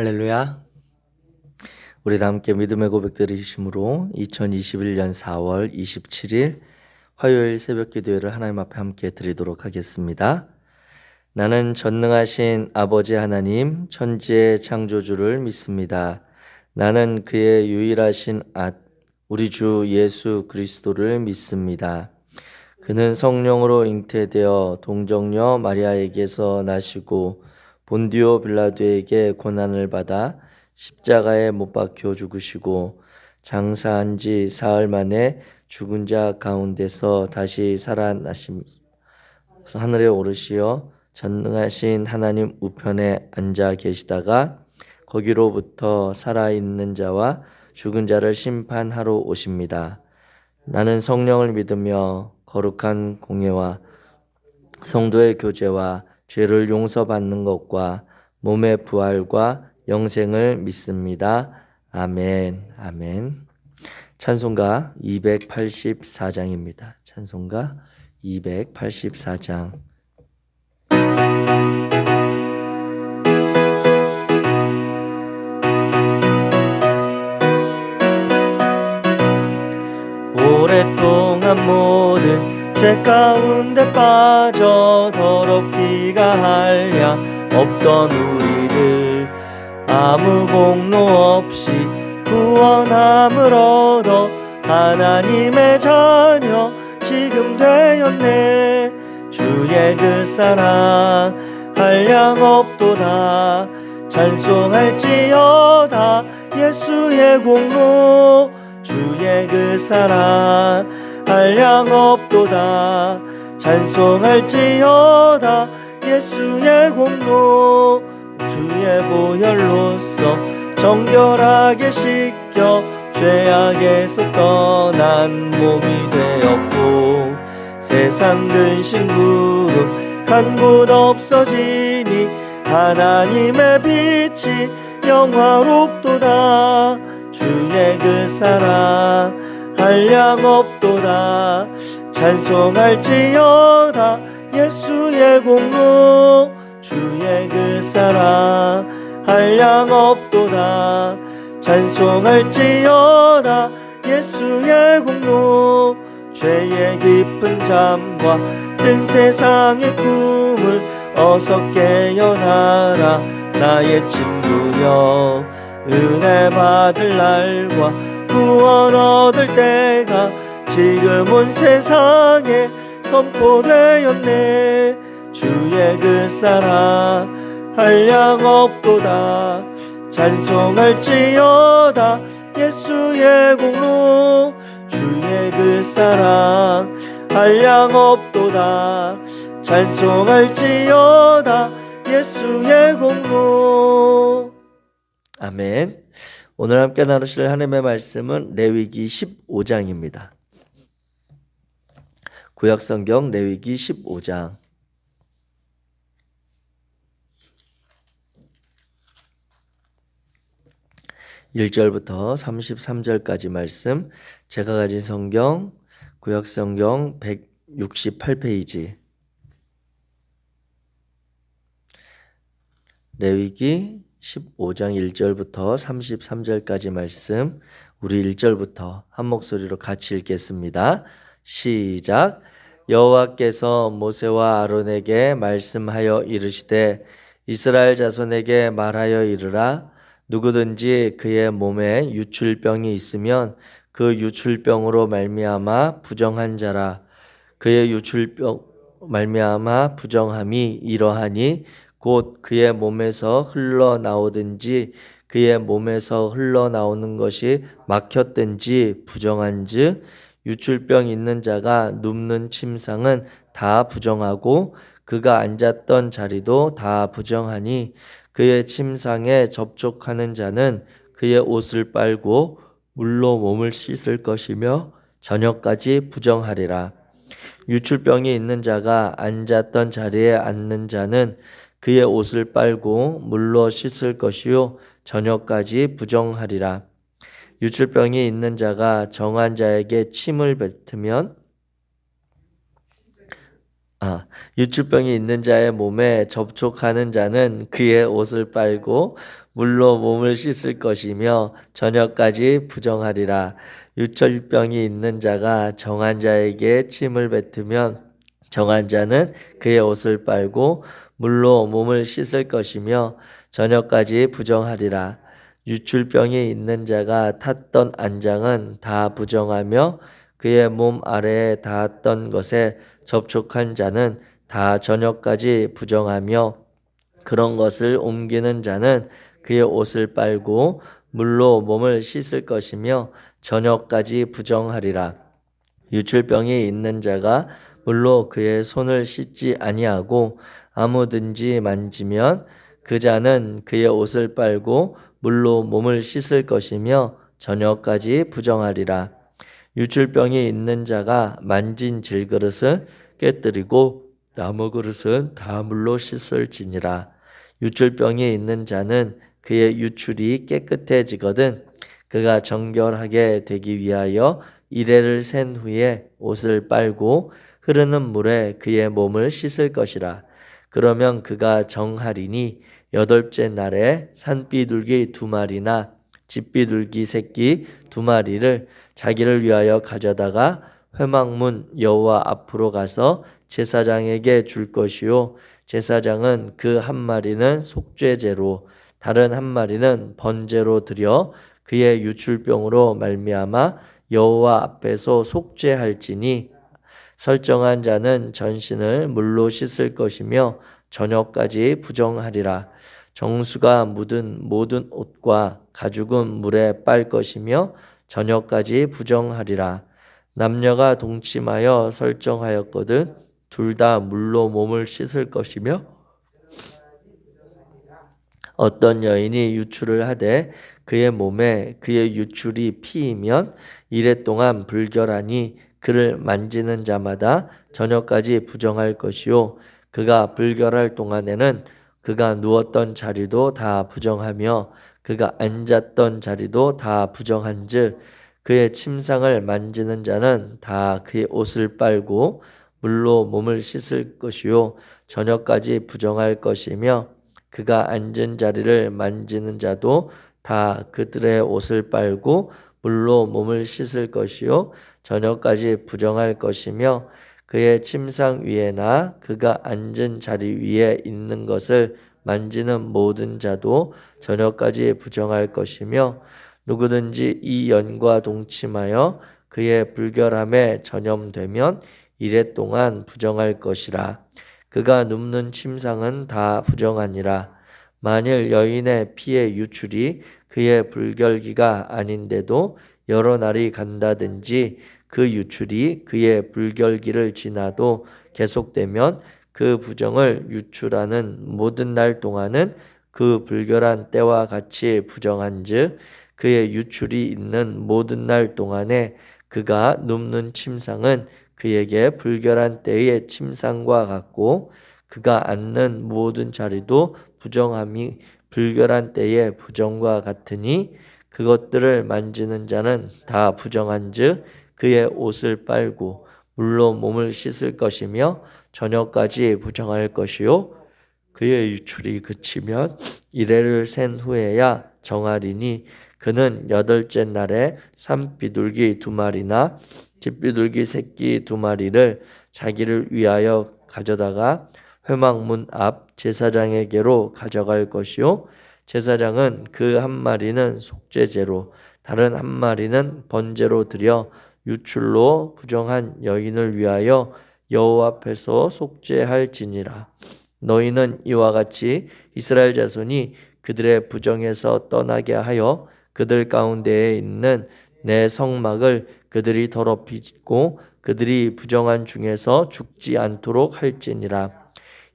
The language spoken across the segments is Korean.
할렐루야. 우리 다 함께 믿음의 고백 들으심으로 2021년 4월 27일 화요일 새벽 기도회를 하나님 앞에 함께 드리도록 하겠습니다. 나는 전능하신 아버지 하나님 천지의 창조주를 믿습니다. 나는 그의 유일하신 우리 주 예수 그리스도를 믿습니다. 그는 성령으로 잉태되어 동정녀 마리아에게서 나시고 본디오 빌라도에게 고난을 받아 십자가에 못 박혀 죽으시고 장사한 지 사흘 만에 죽은 자 가운데서 다시 살아나시면서 하늘에 오르시어 전능하신 하나님 우편에 앉아 계시다가 거기로부터 살아있는 자와 죽은 자를 심판하러 오십니다. 나는 성령을 믿으며 거룩한 공예와 성도의 교제와 죄를 용서받는 것과 몸의 부활과 영생을 믿습니다. 아멘. 아멘. 찬송가 284장입니다. 찬송가 284장. 오랫동안 모든 죄 가운데 빠져 더럽기가 한량 없던 우리들 아무 공로 없이 구원함을 얻어 하나님의 자녀 지금 되었네. 주의 그 사랑 한량 없도다. 찬송할지어다 예수의 공로. 주의 그 사랑 한량 없도다. 찬송할지어다 예수의 공로. 주의 보혈로서 정결하게 씻겨 죄악에서 떠난 몸이 되었고 세상 근심 구름 간 곳 없어지니 하나님의 빛이 영화롭도다. 주의 그 사랑 한량 없도다. 찬송할지어다 예수의 공로. 주의 그 사랑 한량 없도다. 찬송할지어다 예수의 공로. 죄의 깊은 잠과 뜬 세상의 꿈을 어서 깨어나라 나의 친구여. 은혜 받을 날과 구원 얻을 때가 지금 온 세상에 선포되었네. 주의 그 사랑 한량 없도다. 찬송할지어다 예수의 공로. 주의 그 사랑 한량 없도다. 찬송할지어다 예수의 공로. 아멘. 오늘 함께 나누실 하나님의 말씀은 레위기 15장입니다. 구약성경 레위기 15장 1절부터 33절까지 말씀. 제가 가진 성경 구약성경 168페이지 레위기 15장 1절부터 33절까지 말씀. 우리 1절부터 한 목소리로 같이 읽겠습니다. 시작. 여호와께서 모세와 아론에게 말씀하여 이르시되 이스라엘 자손에게 말하여 이르라. 누구든지 그의 몸에 유출병이 있으면 그 유출병으로 말미암아 부정한 자라. 그의 유출병 말미암아 부정함이 이러하니 곧 그의 몸에서 흘러나오든지 그의 몸에서 흘러나오는 것이 막혔든지 부정한즉 유출병 있는 자가 눕는 침상은 다 부정하고 그가 앉았던 자리도 다 부정하니 그의 침상에 접촉하는 자는 그의 옷을 빨고 물로 몸을 씻을 것이며 저녁까지 부정하리라. 유출병이 있는 자가 앉았던 자리에 앉는 자는 그의 옷을 빨고 물로 씻을 것이요 저녁까지 부정하리라. 유출병이 있는 자가 정한 자에게 침을 뱉으면 유출병이 있는 자의 몸에 접촉하는 자는 그의 옷을 빨고 물로 몸을 씻을 것이며 저녁까지 부정하리라. 유출병이 있는 자가 정한 자에게 침을 뱉으면 정한 자는 그의 옷을 빨고 물로 몸을 씻을 것이며 저녁까지 부정하리라. 유출병이 있는 자가 탔던 안장은 다 부정하며 그의 몸 아래에 닿았던 것에 접촉한 자는 다 저녁까지 부정하며 그런 것을 옮기는 자는 그의 옷을 빨고 물로 몸을 씻을 것이며 저녁까지 부정하리라. 유출병이 있는 자가 물로 그의 손을 씻지 아니하고 아무든지 만지면 그 자는 그의 옷을 빨고 물로 몸을 씻을 것이며 저녁까지 부정하리라. 유출병이 있는 자가 만진 질그릇은 깨뜨리고 나무 그릇은 다 물로 씻을지니라. 유출병이 있는 자는 그의 유출이 깨끗해지거든 그가 정결하게 되기 위하여 이레를 센 후에 옷을 빨고 흐르는 물에 그의 몸을 씻을 것이라. 그러면 그가 정하리니 여덟째 날에 산비둘기 2마리나 집비둘기 새끼 2마리를 자기를 위하여 가져다가 회막문 여호와 앞으로 가서 제사장에게 줄 것이요 제사장은 그 1마리는 속죄제로 다른 1마리는 번제로 드려 그의 유출병으로 말미암아 여호와 앞에서 속죄할지니 설정한 자는 전신을 물로 씻을 것이며 저녁까지 부정하리라. 정수가 묻은 모든 옷과 가죽은 물에 빨 것이며 저녁까지 부정하리라. 남녀가 동침하여 설정하였거든 둘 다 물로 몸을 씻을 것이며 어떤 여인이 유출을 하되 그의 몸에 그의 유출이 피이면 이레 동안 불결하니 그를 만지는 자마다 저녁까지 부정할 것이요 그가 불결할 동안에는 그가 누웠던 자리도 다 부정하며 그가 앉았던 자리도 다 부정한즉 그의 침상을 만지는 자는 다 그의 옷을 빨고 물로 몸을 씻을 것이요 저녁까지 부정할 것이며 그가 앉은 자리를 만지는 자도 다 그들의 옷을 빨고 물로 몸을 씻을 것이요 저녁까지 부정할 것이며 그의 침상 위에나 그가 앉은 자리 위에 있는 것을 만지는 모든 자도 저녁까지 부정할 것이며 누구든지 이 연과 동침하여 그의 불결함에 전염되면 이레 동안 부정할 것이라. 그가 눕는 침상은 다 부정하니라. 만일 여인의 피의 유출이 그의 불결기가 아닌데도 여러 날이 간다든지 그 유출이 그의 불결기를 지나도 계속되면 그 부정을 유출하는 모든 날 동안은 그 불결한 때와 같이 부정한즉 그의 유출이 있는 모든 날 동안에 그가 눕는 침상은 그에게 불결한 때의 침상과 같고 그가 앉는 모든 자리도 부정함이 불결한 때의 부정과 같으니 그것들을 만지는 자는 다 부정한즉 그의 옷을 빨고 물로 몸을 씻을 것이며 저녁까지 부정할 것이요 그의 유출이 그치면 이레를 센 후에야 정하리니 그는 8째 날에 산비둘기 2마리나 집비둘기 새끼 2마리를 자기를 위하여 가져다가 회막문 앞 제사장에게로 가져갈 것이요 제사장은 그 1마리는 속죄제로 다른 1마리는 번제로 드려 유출로 부정한 여인을 위하여 여호와 앞에서 속죄할지니라. 너희는 이와 같이 이스라엘 자손이 그들의 부정에서 떠나게 하여 그들 가운데에 있는 내 성막을 그들이 더럽히고 그들이 부정한 중에서 죽지 않도록 할지니라.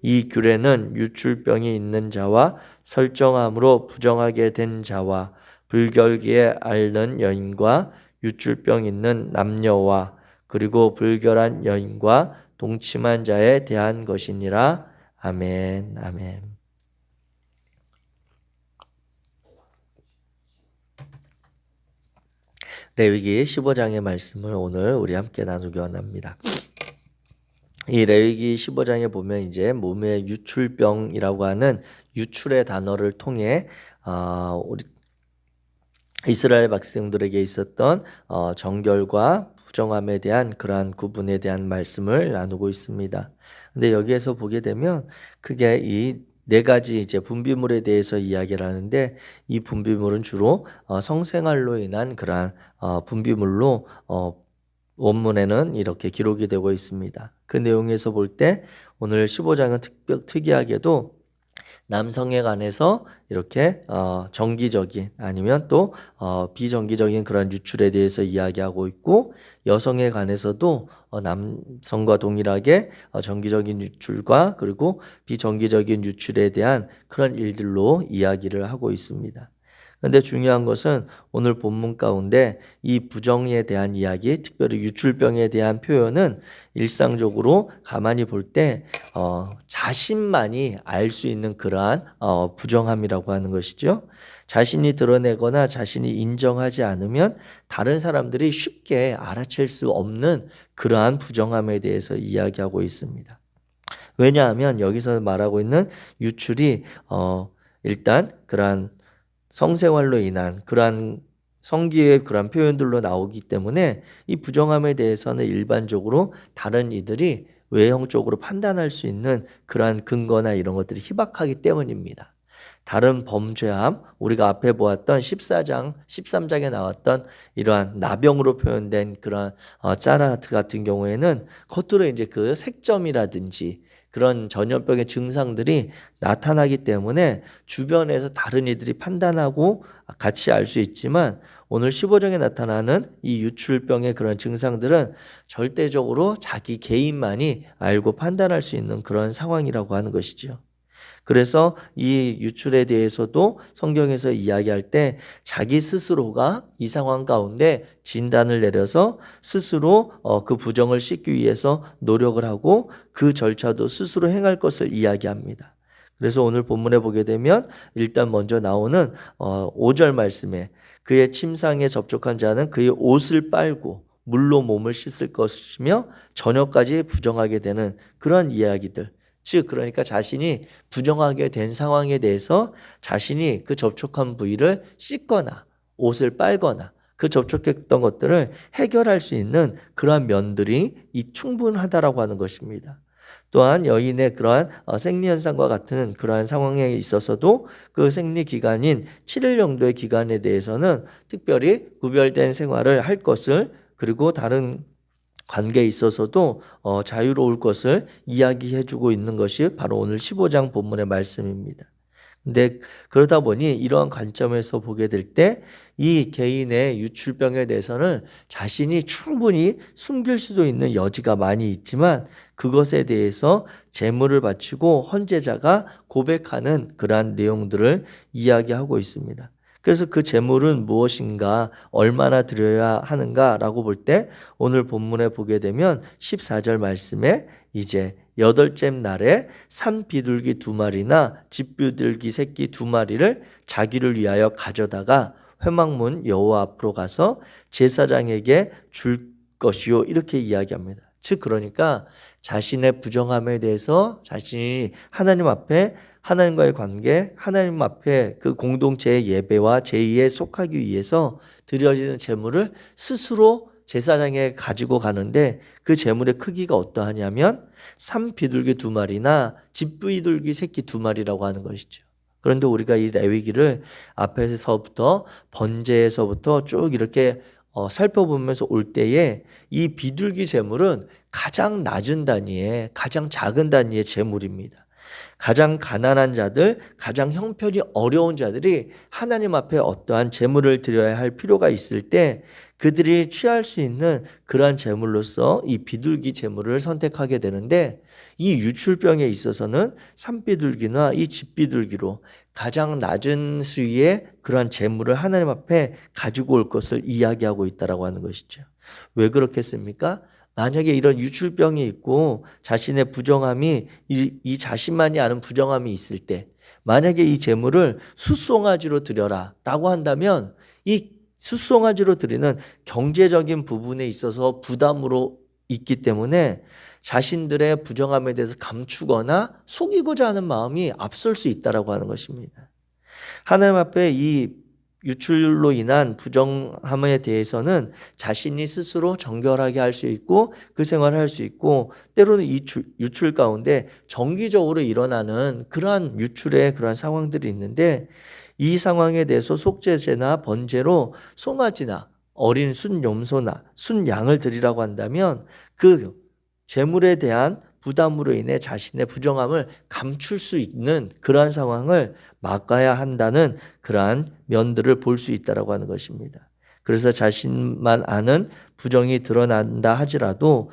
이 규례는 유출병이 있는 자와 설정함으로 부정하게 된 자와 불결기에 앓는 여인과 유출병 있는 남녀와 그리고 불결한 여인과 동침한 자에 대한 것이니라. 아멘. 아멘. 레위기 15장의 말씀을 오늘 우리 함께 나누기 원합니다. 이 레위기 15장에 보면 이제 몸의 유출병이라고 하는 유출의 단어를 통해 우리 이스라엘 백성들에게 있었던 정결과 부정함에 대한 그러한 구분에 대한 말씀을 나누고 있습니다. 근데 여기에서 보게 되면 크게 이 네 가지 이제 분비물에 대해서 이야기를 하는데, 이 분비물은 주로 성생활로 인한 그러한 분비물로 원문에는 이렇게 기록이 되고 있습니다. 그 내용에서 볼 때 오늘 15장은 특이하게도 남성에 관해서 이렇게 정기적인 아니면 또 비정기적인 그런 유출에 대해서 이야기하고 있고, 여성에 관해서도 남성과 동일하게 정기적인 유출과 그리고 비정기적인 유출에 대한 그런 일들로 이야기를 하고 있습니다. 그런데 중요한 것은 오늘 본문 가운데 이 부정에 대한 이야기, 특별히 유출병에 대한 표현은 일상적으로 가만히 볼 때 자신만이 알 수 있는 그러한 부정함이라고 하는 것이죠. 자신이 드러내거나 자신이 인정하지 않으면 다른 사람들이 쉽게 알아챌 수 없는 그러한 부정함에 대해서 이야기하고 있습니다. 왜냐하면 여기서 말하고 있는 유출이 일단 그러한 성생활로 인한 그러한 성기의 그러한 표현들로 나오기 때문에 이 부정함에 대해서는 일반적으로 다른 이들이 외형적으로 판단할 수 있는 그러한 근거나 이런 것들이 희박하기 때문입니다. 다른 범죄함, 우리가 앞에 보았던 14장, 13장에 나왔던 이러한 나병으로 표현된 그런 짜라트 같은 경우에는 겉으로 이제 그 색점이라든지 그런 전염병의 증상들이 나타나기 때문에 주변에서 다른 이들이 판단하고 같이 알 수 있지만, 오늘 15장에 나타나는 이 유출병의 그런 증상들은 절대적으로 자기 개인만이 알고 판단할 수 있는 그런 상황이라고 하는 것이죠. 그래서 이 유출에 대해서도 성경에서 이야기할 때 자기 스스로가 이 상황 가운데 진단을 내려서 스스로 그 부정을 씻기 위해서 노력을 하고 그 절차도 스스로 행할 것을 이야기합니다. 그래서 오늘 본문에 보게 되면 일단 먼저 나오는 5절 말씀에 그의 침상에 접촉한 자는 그의 옷을 빨고 물로 몸을 씻을 것이며 저녁까지 부정하게 되는 그런 이야기들, 즉 그러니까 자신이 부정하게 된 상황에 대해서 자신이 그 접촉한 부위를 씻거나 옷을 빨거나 그 접촉했던 것들을 해결할 수 있는 그러한 면들이 충분하다라고 하는 것입니다. 또한 여인의 그러한 생리현상과 같은 그러한 상황에 있어서도 그 생리기간인 7일 정도의 기간에 대해서는 특별히 구별된 생활을 할 것을, 그리고 다른 관계에 있어서도 자유로울 것을 이야기해주고 있는 것이 바로 오늘 15장 본문의 말씀입니다. 근데 그러다 보니 이러한 관점에서 보게 될 때 이 개인의 유출병에 대해서는 자신이 충분히 숨길 수도 있는 여지가 많이 있지만, 그것에 대해서 제물을 바치고 헌제자가 고백하는 그러한 내용들을 이야기하고 있습니다. 그래서 그 제물은 무엇인가, 얼마나 드려야 하는가라고 볼 때 오늘 본문에 보게 되면 14절 말씀에 이제 8째 날에 산 비둘기 2마리나 집비둘기 새끼 2마리를 자기를 위하여 가져다가 회막문 여호와 앞으로 가서 제사장에게 줄 것이요, 이렇게 이야기합니다. 즉 그러니까 자신의 부정함에 대해서 자신이 하나님 앞에, 하나님과의 관계, 하나님 앞에 그 공동체의 예배와 제의에 속하기 위해서 드려지는 제물을 스스로 제사장에 가지고 가는데, 그 제물의 크기가 어떠하냐면 산 비둘기 2마리나 집비둘기 새끼 2마리라고 하는 것이죠. 그런데 우리가 이 레위기를 앞에서부터 번제에서부터 쭉 이렇게 살펴보면서 올 때에 이 비둘기 제물은 가장 낮은 단위의, 가장 작은 단위의 제물입니다. 가장 가난한 자들, 가장 형편이 어려운 자들이 하나님 앞에 어떠한 제물을 드려야 할 필요가 있을 때 그들이 취할 수 있는 그러한 제물로서 이 비둘기 제물을 선택하게 되는데, 이 유출병에 있어서는 산비둘기나 이 집비둘기로 가장 낮은 수위의 그러한 제물을 하나님 앞에 가지고 올 것을 이야기하고 있다라고 하는 것이죠. 왜 그렇겠습니까? 만약에 이런 유출병이 있고 자신의 부정함이, 이 자신만이 아는 부정함이 있을 때 만약에 이 제물을 숫송아지로 드려라 라고 한다면 이 숫송아지로 드리는 경제적인 부분에 있어서 부담으로 있기 때문에 자신들의 부정함에 대해서 감추거나 속이고자 하는 마음이 앞설 수 있다라고 하는 것입니다. 하나님 앞에 이 유출로 인한 부정함에 대해서는 자신이 스스로 정결하게 할 수 있고 그 생활을 할 수 있고, 때로는 이 유출 가운데 정기적으로 일어나는 그러한 유출의 그러한 상황들이 있는데, 이 상황에 대해서 속죄제나 번제로 송아지나 어린 순염소나 순양을 드리라고 한다면 그 재물에 대한 부담으로 인해 자신의 부정함을 감출 수 있는 그러한 상황을 막아야 한다는 그러한 면들을 볼 수 있다고 하는 것입니다. 그래서 자신만 아는 부정이 드러난다 하더라도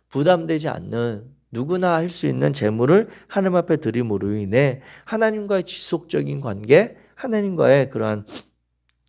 부담되지 않는, 누구나 할 수 있는 재물을 하나님 앞에 드림으로 인해 하나님과의 지속적인 관계, 하나님과의 그러한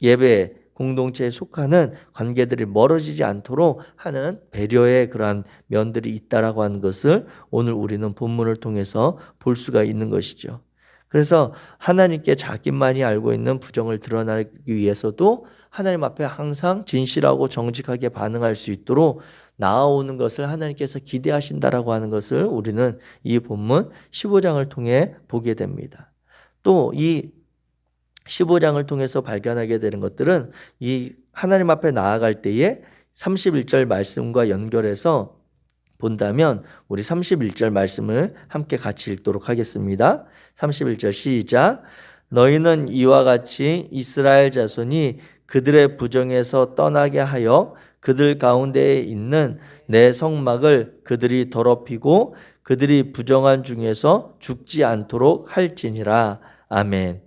예배 공동체에 속하는 관계들이 멀어지지 않도록 하는 배려의 그러한 면들이 있다라고 하는 것을 오늘 우리는 본문을 통해서 볼 수가 있는 것이죠. 그래서 하나님께 자기만이 알고 있는 부정을 드러나기 위해서도 하나님 앞에 항상 진실하고 정직하게 반응할 수 있도록 나아오는 것을 하나님께서 기대하신다라고 하는 것을 우리는 이 본문 15장을 통해 보게 됩니다. 또 이 15장을 통해서 발견하게 되는 것들은 이 하나님 앞에 나아갈 때에 31절 말씀과 연결해서 본다면 우리 31절 말씀을 함께 같이 읽도록 하겠습니다. 31절 시작. 너희는 이와 같이 이스라엘 자손이 그들의 부정에서 떠나게 하여 그들 가운데에 있는 내 성막을 그들이 더럽히고 그들이 부정한 중에서 죽지 않도록 할지니라. 아멘.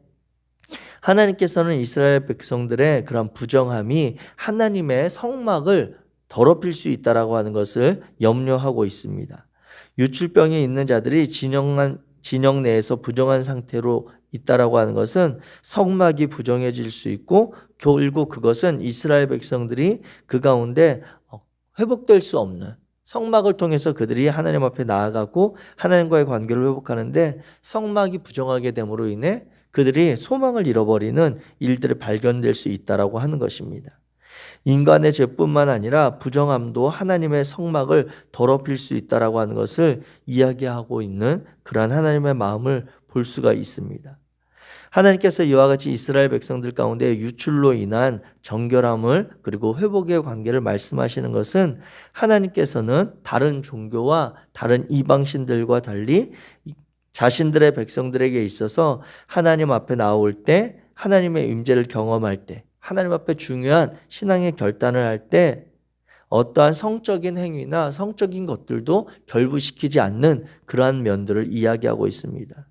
하나님께서는 이스라엘 백성들의 그런 부정함이 하나님의 성막을 더럽힐 수 있다라고 하는 것을 염려하고 있습니다. 유출병이 있는 자들이 진영 내에서 부정한 상태로 있다라고 하는 것은 성막이 부정해질 수 있고, 결국 그것은 이스라엘 백성들이 그 가운데 회복될 수 없는, 성막을 통해서 그들이 하나님 앞에 나아가고 하나님과의 관계를 회복하는데 성막이 부정하게 됨으로 인해 그들이 소망을 잃어버리는 일들이 발견될 수 있다라고 하는 것입니다. 인간의 죄뿐만 아니라 부정함도 하나님의 성막을 더럽힐 수 있다라고 하는 것을 이야기하고 있는 그러한 하나님의 마음을 볼 수가 있습니다. 하나님께서 이와 같이 이스라엘 백성들 가운데 유출로 인한 정결함을 그리고 회복의 관계를 말씀하시는 것은, 하나님께서는 다른 종교와 다른 이방신들과 달리 자신들의 백성들에게 있어서 하나님 앞에 나올 때, 하나님의 임재를 경험할 때, 하나님 앞에 중요한 신앙의 결단을 할 때 어떠한 성적인 행위나 성적인 것들도 결부시키지 않는 그러한 면들을 이야기하고 있습니다.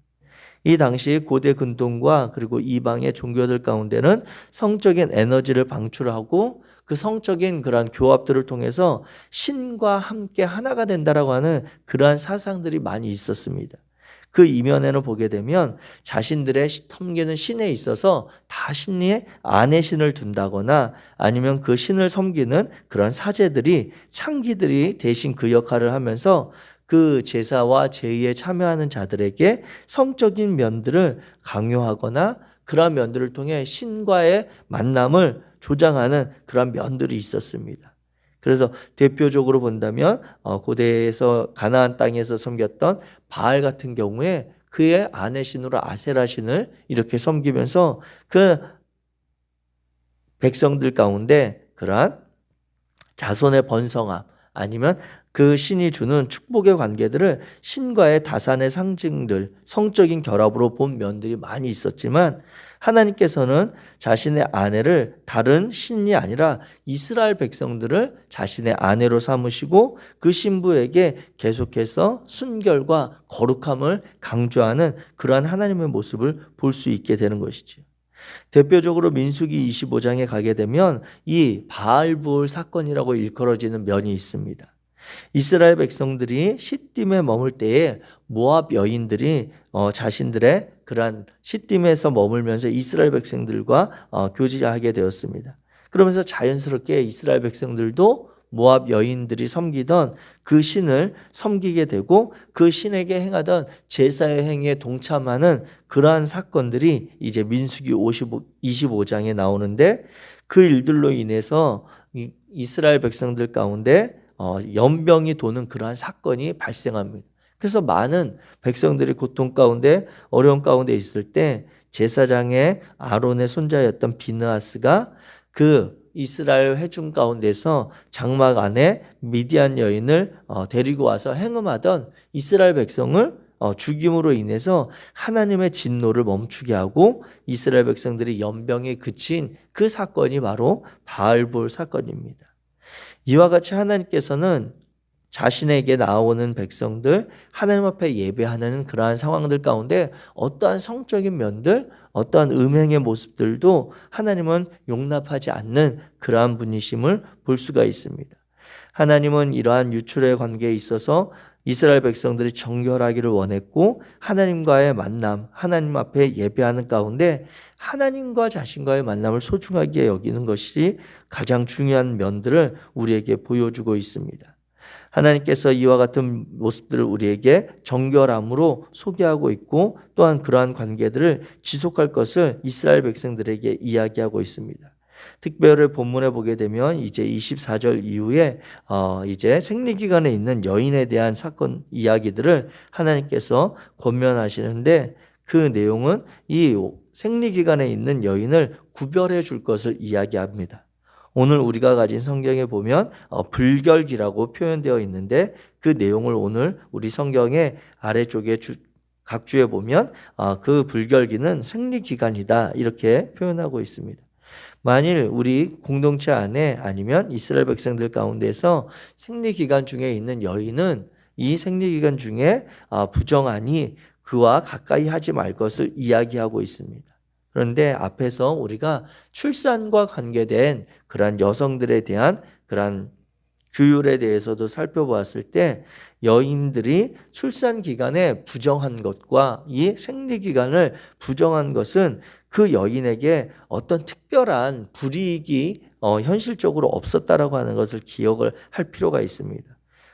이 당시 고대 근동과 그리고 이방의 종교들 가운데는 성적인 에너지를 방출하고 그 성적인 그러한 교합들을 통해서 신과 함께 하나가 된다라고 하는 그러한 사상들이 많이 있었습니다. 그 이면에는 보게 되면 자신들의 섬기는 신에 있어서 다 신의 안에 신을 둔다거나 아니면 그 신을 섬기는 그런 사제들이, 창기들이 대신 그 역할을 하면서 그 제사와 제의에 참여하는 자들에게 성적인 면들을 강요하거나 그러한 면들을 통해 신과의 만남을 조장하는 그러한 면들이 있었습니다. 그래서 대표적으로 본다면 고대에서 가나안 땅에서 섬겼던 바알 같은 경우에 그의 아내 신으로 아세라 신을 이렇게 섬기면서 그 백성들 가운데 그러한 자손의 번성함, 아니면 그 신이 주는 축복의 관계들을 신과의 다산의 상징들, 성적인 결합으로 본 면들이 많이 있었지만, 하나님께서는 자신의 아내를 다른 신이 아니라 이스라엘 백성들을 자신의 아내로 삼으시고 그 신부에게 계속해서 순결과 거룩함을 강조하는 그러한 하나님의 모습을 볼 수 있게 되는 것이죠. 대표적으로 민수기 25장에 가게 되면 이 바알부올 사건이라고 일컬어지는 면이 있습니다. 이스라엘 백성들이 시딤에 머물 때에 모압 여인들이 자신들의 그러한 시딤에서 머물면서 이스라엘 백성들과 교제하게 되었습니다. 그러면서 자연스럽게 이스라엘 백성들도 모압 여인들이 섬기던 그 신을 섬기게 되고 그 신에게 행하던 제사의 행위에 동참하는 그러한 사건들이 이제 민수기 25장에 나오는데 그 일들로 인해서 이스라엘 백성들 가운데 연병이 도는 그러한 사건이 발생합니다. 그래서 많은 백성들이 고통 가운데 어려움 가운데 있을 때 제사장의 아론의 손자였던 비느하스가 그 이스라엘 회중 가운데서 장막 안에 미디안 여인을 데리고 와서 행음하던 이스라엘 백성을 죽임으로 인해서 하나님의 진노를 멈추게 하고 이스라엘 백성들이 연병에 그친 그 사건이 바로 바알볼 사건입니다. 이와 같이 하나님께서는 자신에게 나오는 백성들 하나님 앞에 예배하는 그러한 상황들 가운데 어떠한 성적인 면들, 어떠한 음행의 모습들도 하나님은 용납하지 않는 그러한 분이심을 볼 수가 있습니다. 하나님은 이러한 유출의 관계에 있어서 이스라엘 백성들이 정결하기를 원했고 하나님과의 만남, 하나님 앞에 예배하는 가운데 하나님과 자신과의 만남을 소중하게 여기는 것이 가장 중요한 면들을 우리에게 보여주고 있습니다. 하나님께서 이와 같은 모습들을 우리에게 정결함으로 소개하고 있고 또한 그러한 관계들을 지속할 것을 이스라엘 백성들에게 이야기하고 있습니다. 특별히 본문에 보게 되면 이제 24절 이후에 이제 생리기간에 있는 여인에 대한 사건 이야기들을 하나님께서 권면하시는데 그 내용은 이 생리기간에 있는 여인을 구별해 줄 것을 이야기합니다. 오늘 우리가 가진 성경에 보면 불결기라고 표현되어 있는데 그 내용을 오늘 우리 성경의 아래쪽에 각주에 보면 그 불결기는 생리기간이다 이렇게 표현하고 있습니다. 만일 우리 공동체 안에 아니면 이스라엘 백성들 가운데서 생리기간 중에 있는 여인은 이 생리기간 중에 부정하니 그와 가까이 하지 말 것을 이야기하고 있습니다. 그런데 앞에서 우리가 출산과 관계된 그러한 여성들에 대한 그러한 규율에 대해서도 살펴보았을 때 여인들이 출산 기간에 부정한 것과 이 생리 기간을 부정한 것은 그 여인에게 어떤 특별한 불이익이 현실적으로 없었다라고 하는 것을 기억을 할 필요가 있습니다.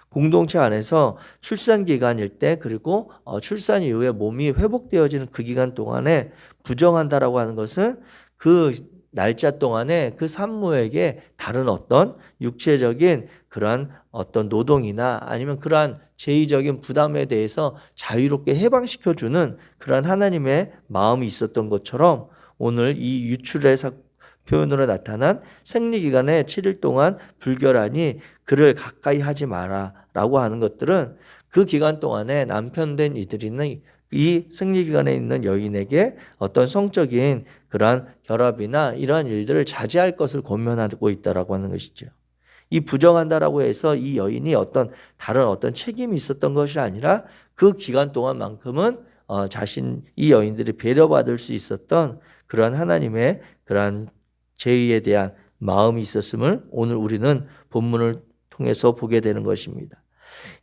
공동체 안에서 출산 기간일 때 그리고 출산 이후에 몸이 회복되어지는 그 기간 동안에 부정한다라고 하는 것은 그 날짜 동안에 그 산모에게 다른 어떤 육체적인 그러한 어떤 노동이나 아니면 그러한 제의적인 부담에 대해서 자유롭게 해방시켜주는 그러한 하나님의 마음이 있었던 것처럼 오늘 이 유출의 표현으로 나타난 생리기간에 7일 동안 불결하니 그를 가까이 하지 마라 라고 하는 것들은 그 기간 동안에 남편 된 이들이는 이 생리기간에 있는 여인에게 어떤 성적인 그러한 결합이나 이러한 일들을 자제할 것을 권면하고 있다라고 하는 것이죠. 이 부정한다라고 해서 이 여인이 다른 어떤 책임이 있었던 것이 아니라 그 기간 동안만큼은 이 여인들이 배려받을 수 있었던 그러한 하나님의 그러한 제의에 대한 마음이 있었음을 오늘 우리는 본문을 통해서 보게 되는 것입니다.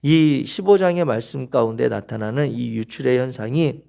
이 15장의 말씀 가운데 나타나는 이 유출의 현상이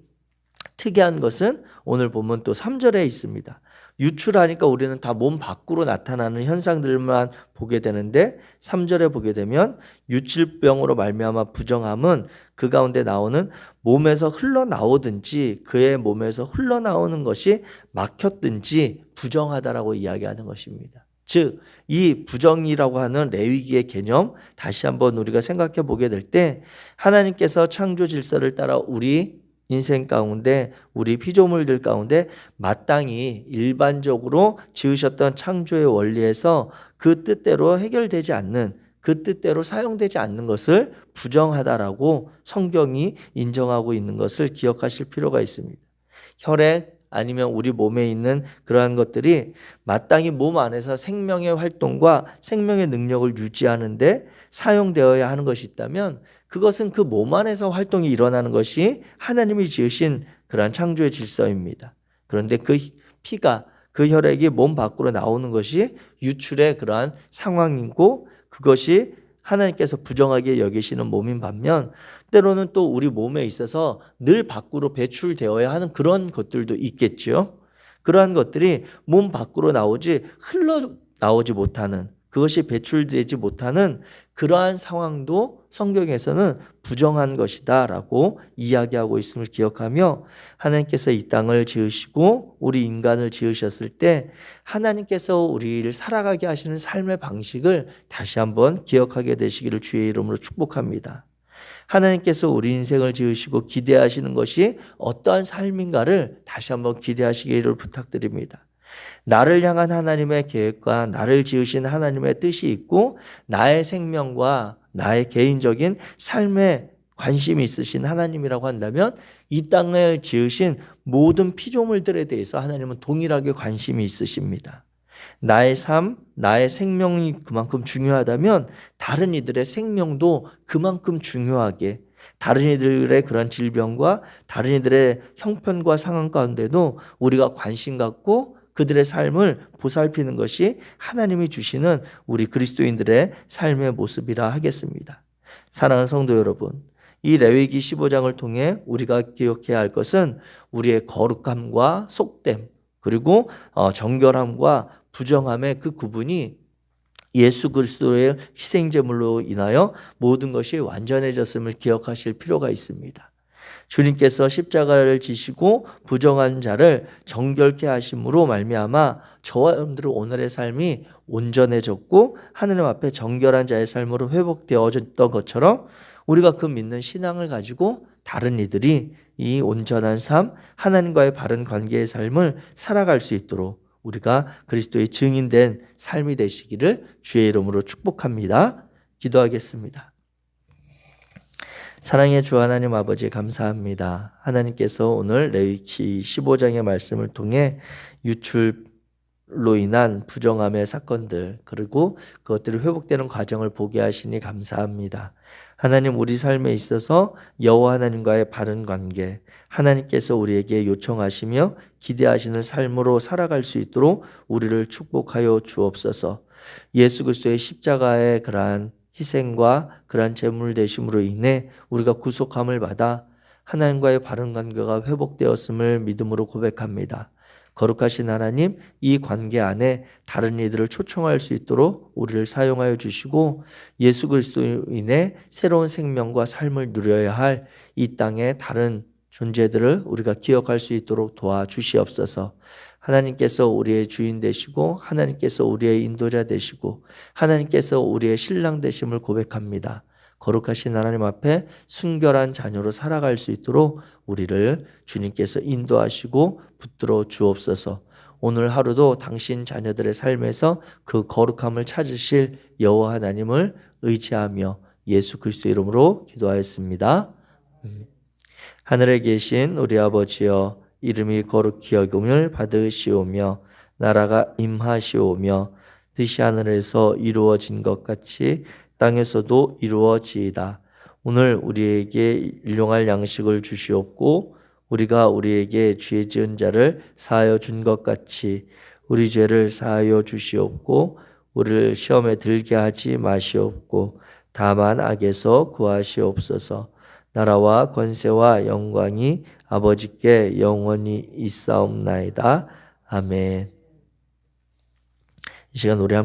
특이한 것은 오늘 보면 또 3절에 있습니다. 유출하니까 우리는 다 몸 밖으로 나타나는 현상들만 보게 되는데 3절에 보게 되면 유출병으로 말미암아 부정함은 그 가운데 나오는 몸에서 흘러나오든지 그의 몸에서 흘러나오는 것이 막혔든지 부정하다라고 이야기하는 것입니다. 즉, 이 부정이라고 하는 레위기의 개념 다시 한번 우리가 생각해 보게 될 때 하나님께서 창조 질서를 따라 우리 인생 가운데 우리 피조물들 가운데 마땅히 일반적으로 지으셨던 창조의 원리에서 그 뜻대로 해결되지 않는 그 뜻대로 사용되지 않는 것을 부정하다라고 성경이 인정하고 있는 것을 기억하실 필요가 있습니다. 혈액 아니면 우리 몸에 있는 그러한 것들이 마땅히 몸 안에서 생명의 활동과 생명의 능력을 유지하는데 사용되어야 하는 것이 있다면 그것은 그 몸 안에서 활동이 일어나는 것이 하나님이 지으신 그러한 창조의 질서입니다. 그런데 그 피가 그 혈액이 몸 밖으로 나오는 것이 유출의 그러한 상황이고 그것이 하나님께서 부정하게 여기시는 몸인 반면 때로는 또 우리 몸에 있어서 늘 밖으로 배출되어야 하는 그런 것들도 있겠죠. 그러한 것들이 몸 밖으로 흘러나오지 못하는 그것이 배출되지 못하는 그러한 상황도 성경에서는 부정한 것이다 라고 이야기하고 있음을 기억하며, 하나님께서 이 땅을 지으시고 우리 인간을 지으셨을 때 하나님께서 우리를 살아가게 하시는 삶의 방식을 다시 한번 기억하게 되시기를 주의 이름으로 축복합니다. 하나님께서 우리 인생을 지으시고 기대하시는 것이 어떠한 삶인가를 다시 한번 기대하시기를 부탁드립니다. 나를 향한 하나님의 계획과 나를 지으신 하나님의 뜻이 있고, 나의 생명과 나의 개인적인 삶에 관심이 있으신 하나님이라고 한다면, 이 땅을 지으신 모든 피조물들에 대해서 하나님은 동일하게 관심이 있으십니다. 나의 삶, 나의 생명이 그만큼 중요하다면 다른 이들의 생명도 그만큼 중요하게, 다른 이들의 그런 질병과 다른 이들의 형편과 상황 가운데도 우리가 관심 갖고 그들의 삶을 보살피는 것이 하나님이 주시는 우리 그리스도인들의 삶의 모습이라 하겠습니다. 사랑하는 성도 여러분, 이 레위기 15장을 통해 우리가 기억해야 할 것은 우리의 거룩함과 속됨, 그리고 정결함과 부정함의 그 구분이 예수 그리스도의 희생제물로 인하여 모든 것이 완전해졌음을 기억하실 필요가 있습니다. 주님께서 십자가를 지시고 부정한 자를 정결케 하심으로 말미암아 저와 여러분들의 오늘의 삶이 온전해졌고 하느님 앞에 정결한 자의 삶으로 회복되어졌던 것처럼, 우리가 그 믿는 신앙을 가지고 다른 이들이 이 온전한 삶, 하나님과의 바른 관계의 삶을 살아갈 수 있도록 우리가 그리스도의 증인된 삶이 되시기를 주의 이름으로 축복합니다. 기도하겠습니다. 사랑의 주 하나님 아버지, 감사합니다. 하나님께서 오늘 레위기 15장의 말씀을 통해 유출로 인한 부정함의 사건들, 그리고 그것들이 회복되는 과정을 보게 하시니 감사합니다. 하나님, 우리 삶에 있어서 여호와 하나님과의 바른 관계, 하나님께서 우리에게 요청하시며 기대하시는 삶으로 살아갈 수 있도록 우리를 축복하여 주옵소서. 예수 그리스도의 십자가의 그러한 희생과 그러한 제물 되심으로 인해 우리가 구속함을 받아 하나님과의 바른 관계가 회복되었음을 믿음으로 고백합니다. 거룩하신 하나님, 이 관계 안에 다른 이들을 초청할 수 있도록 우리를 사용하여 주시고, 예수 그리스도로 인해 새로운 생명과 삶을 누려야 할 이 땅의 다른 존재들을 우리가 기억할 수 있도록 도와주시옵소서. 하나님께서 우리의 주인 되시고, 하나님께서 우리의 인도자 되시고, 하나님께서 우리의 신랑 되심을 고백합니다. 거룩하신 하나님 앞에 순결한 자녀로 살아갈 수 있도록 우리를 주님께서 인도하시고 붙들어 주옵소서. 오늘 하루도 당신 자녀들의 삶에서 그 거룩함을 찾으실 여호와 하나님을 의지하며 예수 그리스도 이름으로 기도하였습니다. 하늘에 계신 우리 아버지여, 이름이 거룩히 여김을 받으시오며 나라가 임하시오며 뜻이 하늘에서 이루어진 것 같이 땅에서도 이루어지이다. 오늘 우리에게 일용할 양식을 주시옵고, 우리가 우리에게 죄 지은 자를 사하여 준 것 같이 우리 죄를 사하여 주시옵고, 우리를 시험에 들게 하지 마시옵고 다만 악에서 구하시옵소서. 나라와 권세와 영광이 아버지께 영원히 있사옵나이다. 아멘. 이 시간 우리 함께